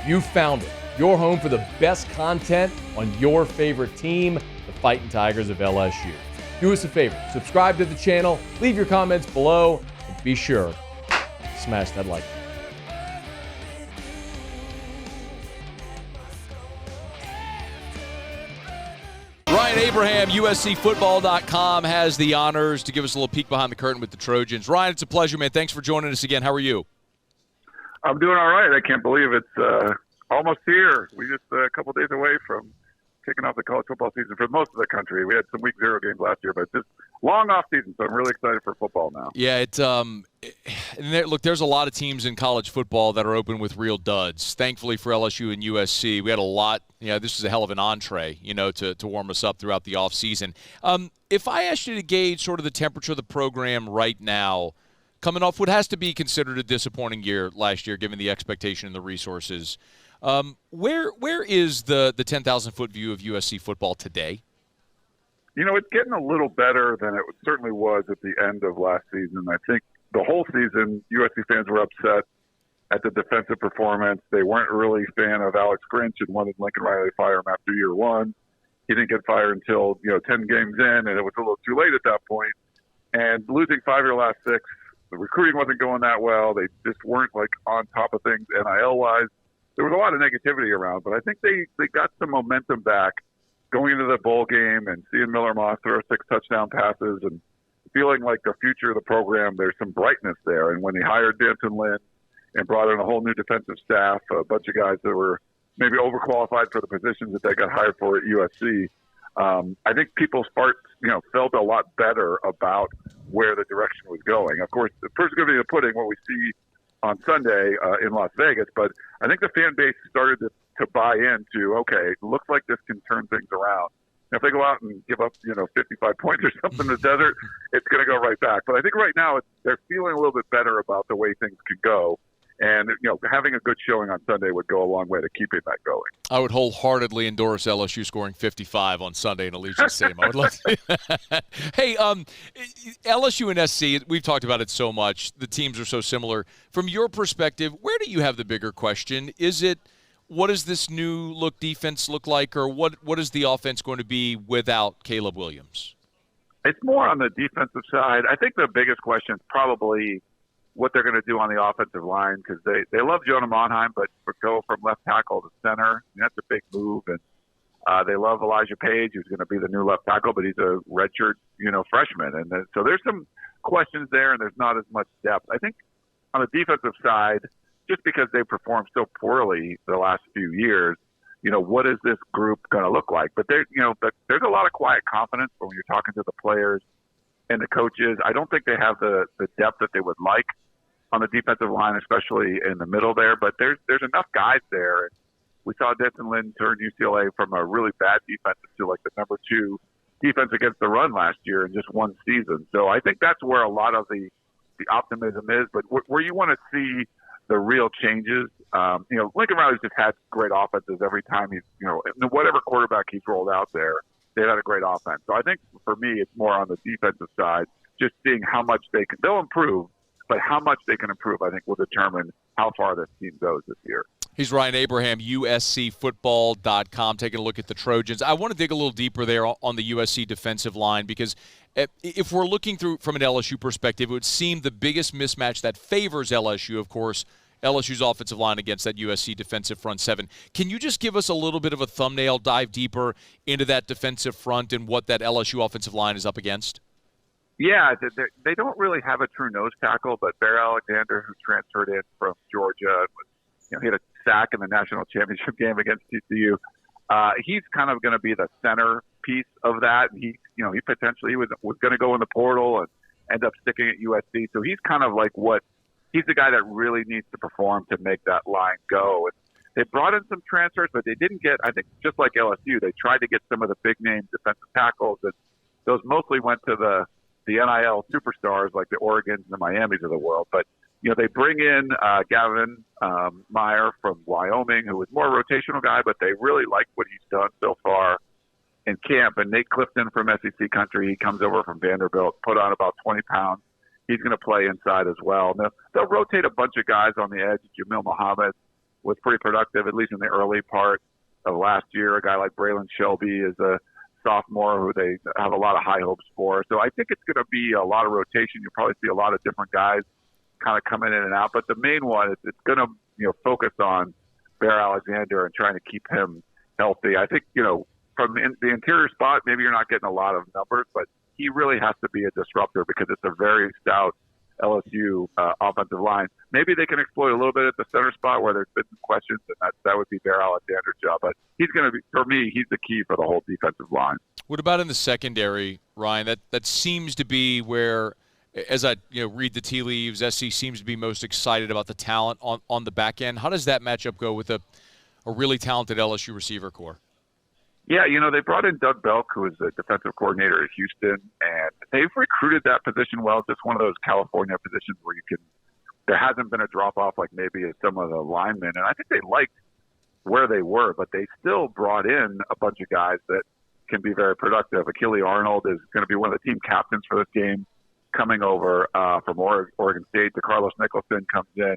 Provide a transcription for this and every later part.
You found it. Your home for the best content on your favorite team, the Fighting Tigers of LSU. Do us a favor, subscribe to the channel, leave your comments below, and be sure to smash that like button. Ryan Abraham, USCFootball.com, has the honors to give us a little peek behind the curtain with the Trojans. Ryan, it's a pleasure, man. Thanks for joining us again. How are you? I'm doing all right. I can't believe it's almost here. We just a couple days away from kicking off the college football season for most of the country. We had some week 0 games last year, but just long off season, so I'm really excited for football now. Yeah, look, there's a lot of teams in college football that are open with real duds. Thankfully for LSU and USC, we had a lot. This was a hell of an entree, to warm us up throughout the offseason. If I asked you to gauge sort of the temperature of the program right now, coming off what has to be considered a disappointing year last year, given the expectation and the resources, where is the 10,000-foot view of USC football today? It's getting a little better than it certainly was at the end of last season. I think the whole season, USC fans were upset at the defensive performance. They weren't really a fan of Alex Grinch and wanted Lincoln Riley to fire him after year 1. He didn't get fired until 10 games in, and it was a little too late at that point. And losing 5 of your last 6, the recruiting wasn't going that well. They just weren't on top of things NIL-wise. There was a lot of negativity around, but I think they got some momentum back going into the bowl game and seeing Miller Moss throw 6 touchdown passes and feeling like the future of the program, there's some brightness there. And when they hired Danton Lynn and brought in a whole new defensive staff, a bunch of guys that were maybe overqualified for the positions that they got hired for at USC, I think people felt a lot better about where the direction was going. Of course, the first going to be the pudding, what we see on Sunday in Las Vegas, but I think the fan base started to buy into, okay, it looks like this can turn things around. Now, if they go out and give up, 55 points or something in the desert, it's going to go right back. But I think right now they're feeling a little bit better about the way things could go. And, having a good showing on Sunday would go a long way to keeping that going. I would wholeheartedly endorse LSU scoring 55 on Sunday in Allegiant Stadium. I would love to. Hey, LSU and SC, we've talked about it so much. The teams are so similar. From your perspective, where do you have the bigger question? Is it, what does this new look defense look like, or what is the offense going to be without Caleb Williams? It's more on the defensive side. I think the biggest question is probably what they're going to do on the offensive line, because they love Jonah Monheim, but go from left tackle to center, that's a big move. And they love Elijah Page, who's going to be the new left tackle, but he's a redshirt, freshman. And so there's some questions there, and there's not as much depth. I think on the defensive side, just because they performed so poorly the last few years, what is this group going to look like? But there's a lot of quiet confidence when you're talking to the players and the coaches. I don't think they have the depth that they would like on the defensive line, especially in the middle there. But there's enough guys there. We saw Denton Lynn turn UCLA from a really bad defense to the number 2 defense against the run last year in just one season. So I think that's where a lot of the optimism is. But where you want to see the real changes, Lincoln Riley's just had great offenses every time he's, whatever quarterback he's rolled out there, they've had a great offense. So I think for me, it's more on the defensive side, just seeing how much they'll improve, but how much they can improve, I think, will determine how far this team goes this year. He's Ryan Abraham, USCFootball.com, taking a look at the Trojans. I want to dig a little deeper there on the USC defensive line, because if we're looking through from an LSU perspective, it would seem the biggest mismatch that favors LSU, of course, LSU's offensive line against that USC defensive front 7. Can you just give us a little bit of a thumbnail, dive deeper into that defensive front and what that LSU offensive line is up against? Yeah, they don't really have a true nose tackle, but Bear Alexander, who transferred in from Georgia, he had a sack in the national championship game against TCU. He's kind of going to be the center piece of that. He potentially was going to go in the portal and end up sticking at USC. So he's kind of he's the guy that really needs to perform to make that line go. And they brought in some transfers, but they didn't get, I think, just like LSU, they tried to get some of the big name defensive tackles, and those mostly went to the NIL superstars like the Oregons and the Miamis of the world. But, they bring in Gavin Meyer from Wyoming, who was more a rotational guy, but they really like what he's done so far in camp. And Nate Clifton from SEC country, he comes over from Vanderbilt, put on about 20 pounds. He's going to play inside as well. Now, they'll rotate a bunch of guys on the edge. Jamil Muhammad was pretty productive, at least in the early part of last year. A guy like Braylon Shelby is a sophomore who they have a lot of high hopes for. So I think it's going to be a lot of rotation. You'll probably see a lot of different guys kind of coming in and out. But the main one is it's going to focus on Bear Alexander and trying to keep him healthy. I think, from the interior spot, maybe you're not getting a lot of numbers, but he really has to be a disruptor because it's a very stout LSU offensive line. Maybe they can exploit a little bit at the center spot where there's been some questions, and that would be Bear Alexander's job. But he's going to be, for me, he's the key for the whole defensive line. What about in the secondary, Ryan? That seems to be where, as I read the tea leaves, SC seems to be most excited about the talent on the back end. How does that matchup go with a really talented LSU receiver core? Yeah, they brought in Doug Belk, who is the defensive coordinator at Houston, and they've recruited that position well. It's just one of those California positions where there hasn't been a drop-off like maybe at some of the linemen. And I think they liked where they were, but they still brought in a bunch of guys that can be very productive. Achille Arnold is going to be one of the team captains for this game, coming over from Oregon State. DeCarlos Nicholson comes in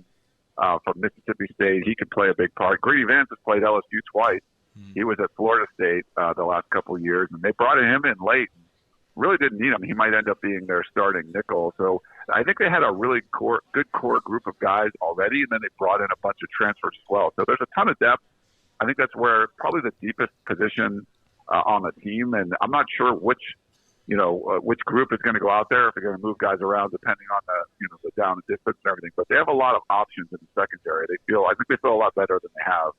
from Mississippi State. He could play a big part. Greedy Vance has played LSU twice. He was at Florida State the last couple of years, and they brought him in late. Really didn't need him. He might end up being their starting nickel. So I think they had a really good core group of guys already, and then they brought in a bunch of transfers as well. So there's a ton of depth. I think that's where probably the deepest position on the team, and I'm not sure which group is going to go out there, if they're going to move guys around depending on the down and distance and everything. But they have a lot of options in the secondary. I think they feel a lot better than they have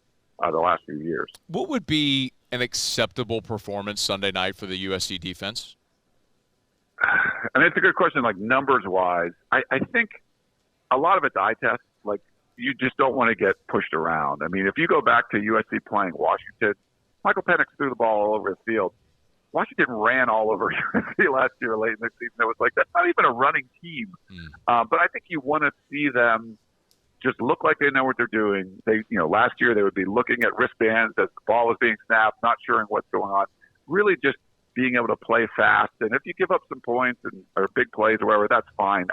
the last few years. What would be an acceptable performance Sunday night for the USC defense? And it's a good question, like numbers-wise. I think a lot of it's eye test. Like, you just don't want to get pushed around. I mean, if you go back to USC playing Washington, Michael Penix threw the ball all over the field. Washington ran all over USC last year late in the season. It was like, that's not even a running team. But I think you want to see them just look like they know what they're doing. Last year they would be looking at wristbands as the ball was being snapped, not sure what's going on. Really just being able to play fast. And if you give up some points or big plays or whatever, that's fine.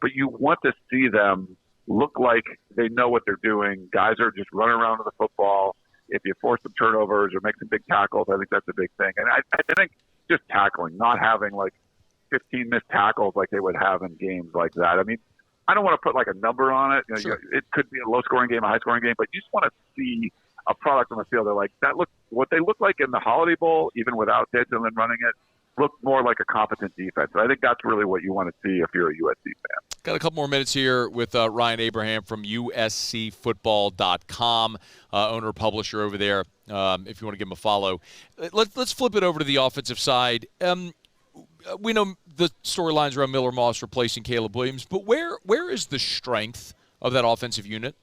But you want to see them look like they know what they're doing. Guys are just running around with the football. If you force some turnovers or make some big tackles, I think that's a big thing. And I think just tackling, not having like 15 missed tackles like they would have in games like that. I mean, I don't want to put like a number on it. Sure. It could be a low-scoring game, a high-scoring game, but you just want to see a product on the field. They're like, what they look like in the Holiday Bowl, even without Ditson running it, looked more like a competent defense. And I think that's really what you want to see if you're a USC fan. Got a couple more minutes here with Ryan Abraham from USCFootball.com, owner-publisher over there, if you want to give him a follow. Let's flip it over to the offensive side. We know the storylines around Miller Moss replacing Caleb Williams, but where is the strength of that offensive unit?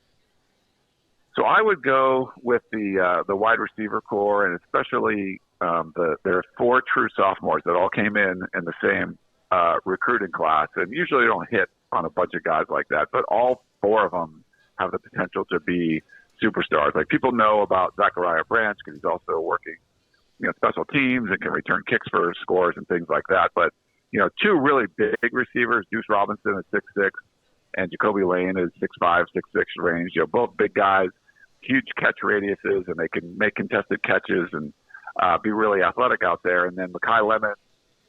So I would go with the wide receiver core, and especially there are 4 true sophomores that all came in the same recruiting class, and usually don't hit on a bunch of guys like that, but all 4 of them have the potential to be superstars. Like, people know about Zachariah Branch because he's also working special teams and can return kicks for scores and things like that. But, 2 really big receivers, Deuce Robinson at 6'6", and Jacoby Lane is 6'5", 6'6" range. Both big guys, huge catch radiuses, and they can make contested catches and be really athletic out there. And then Mekhi Lemon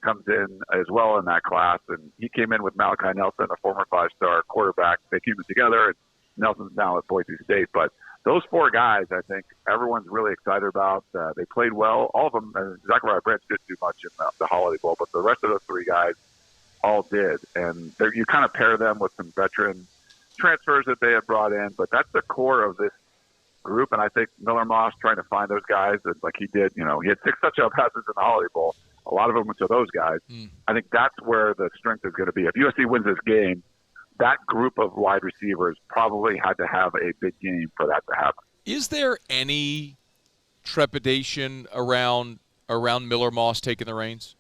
comes in as well in that class, and he came in with Malachi Nelson, a former 5-star quarterback. They came in together, and Nelson's now at Boise State. But those 4 guys, I think everyone's really excited about. They played well. All of them, Zachariah Branch didn't do much in the Holiday Bowl, but the rest of those 3 guys all did. And you kind of pair them with some veteran transfers that they had brought in, but that's the core of this group. And I think Miller Moss trying to find those guys, like he did, he had 6 touchdown passes in the Holiday Bowl. A lot of them went to those guys. I think that's where the strength is going to be. If USC wins this game, that group of wide receivers probably had to have a big game for that to happen. Is there any trepidation around Miller Moss taking the reins?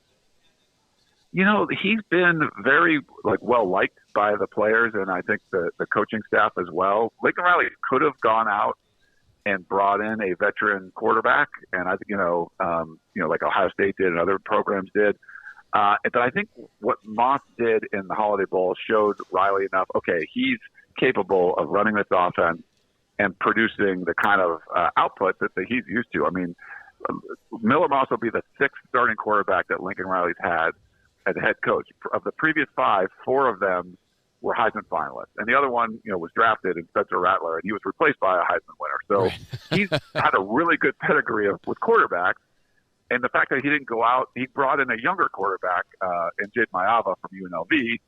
He's been very well liked by the players, and I think the coaching staff as well. Lincoln Riley could have gone out and brought in a veteran quarterback, and I think like Ohio State did and other programs did. But I think what Moss did in the Holiday Bowl showed Riley enough. Okay, he's capable of running this offense and producing the kind of output that he's used to. I mean, Miller Moss will be the 6th starting quarterback that Lincoln Riley's had as a head coach. Of the previous 5, 4 of them were Heisman finalists, and the other one, was drafted in Spencer Rattler, and he was replaced by a Heisman winner. So he's had a really good pedigree with quarterbacks, and the fact that he didn't go out, he brought in a younger quarterback in Jade Mayava from UNLV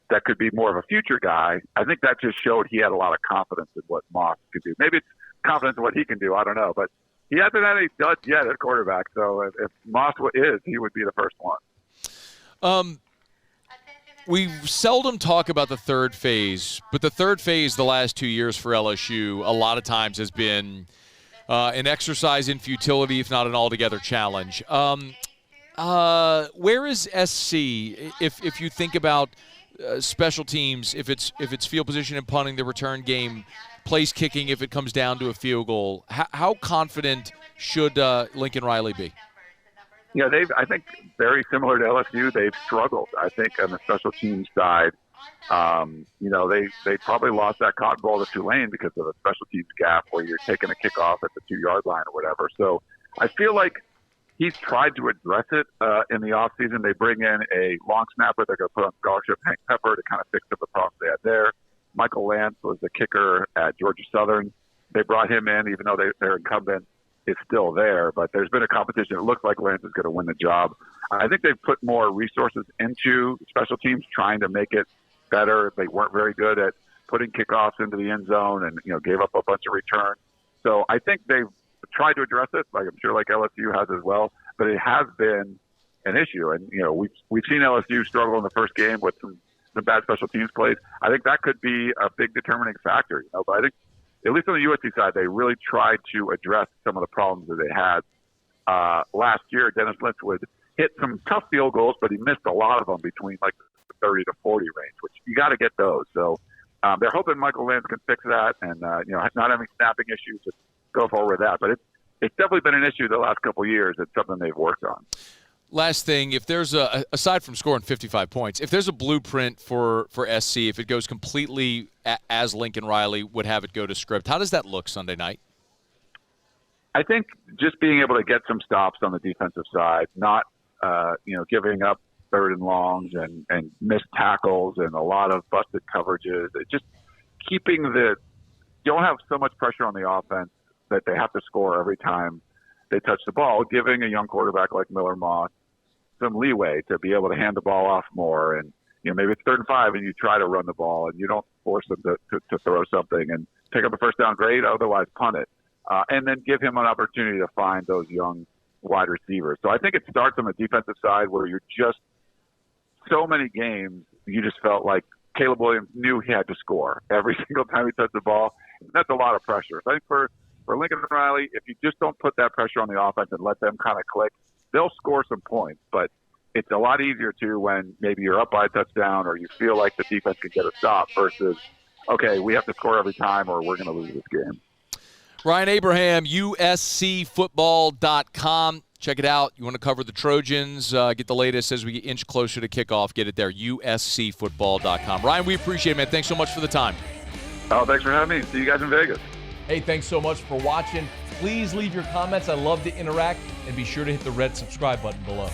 that could be more of a future guy. I think that just showed he had a lot of confidence in what Moss could do. Maybe it's confidence in what he can do. I don't know, but he hasn't had any duds yet at quarterback. So if Moss is, he would be the first one. We seldom talk about the third phase, but the third phase the last 2 years for LSU a lot of times has been an exercise in futility, if not an altogether challenge. Where is SC if you think about special teams, if it's field position and punting, the return game, place kicking if it comes down to a field goal? How confident should Lincoln Riley be? Yeah, I think very similar to LSU, they've struggled. I think on the special teams side, they probably lost that cotton ball to Tulane because of the special teams gap where you're taking a kickoff at the 2-yard line or whatever. So I feel like he's tried to address it in the offseason. They bring in a long snapper they're going to put on scholarship, Hank Pepper, to kind of fix up the problems they had there. Michael Lance was the kicker at Georgia Southern. They brought him in, even though their incumbent is still there. But there's been a competition. It looks like Lance is going to win the job. I think they've put more resources into special teams, trying to make it better. They weren't very good at putting kickoffs into the end zone and, gave up a bunch of returns. So I think they've tried to address it, like I'm sure like LSU has as well, but it has been an issue. And, we've seen LSU struggle in the first game with some bad special teams plays. I think that could be a big determining factor, but I think at least on the USC side, they really tried to address some of the problems that they had. Last year, Dennis Lynch would hit some tough field goals, but he missed a lot of them between like the 30 to 40 range, which you got to get those. So they're hoping Michael Lance can fix that and, not having snapping issues, just go forward with that. But it's definitely been an issue the last couple of years. It's something they've worked on. Last thing, if there's aside from scoring 55 points, if there's a blueprint for SC, if it goes completely as Lincoln Riley would have it go to script, how does that look Sunday night? I think just being able to get some stops on the defensive side, not giving up third and longs and missed tackles and a lot of busted coverages. Just keeping don't have so much pressure on the offense that they have to score every time they touch the ball, giving a young quarterback like Miller Moss some leeway to be able to hand the ball off more. And, maybe it's 3rd and 5 and you try to run the ball and you don't force them to throw something and pick up a first down, great, otherwise punt it. And then give him an opportunity to find those young wide receivers. So I think it starts on the defensive side where you're just so many games, you just felt like Caleb Williams knew he had to score every single time he touched the ball. That's a lot of pressure. So I think for Lincoln Riley, if you just don't put that pressure on the offense and let them kind of click, they'll score some points. But it's a lot easier to when maybe you're up by a touchdown or you feel like the defense can get a stop versus, okay, we have to score every time or we're going to lose this game. Ryan Abraham, USCFootball.com. Check it out. You want to cover the Trojans, get the latest as we inch closer to kickoff, get it there, USCFootball.com. Ryan, we appreciate it, man. Thanks so much for the time. Oh, thanks for having me. See you guys in Vegas. Hey, thanks so much for watching. Please leave your comments. I love to interact, and be sure to hit the red subscribe button below.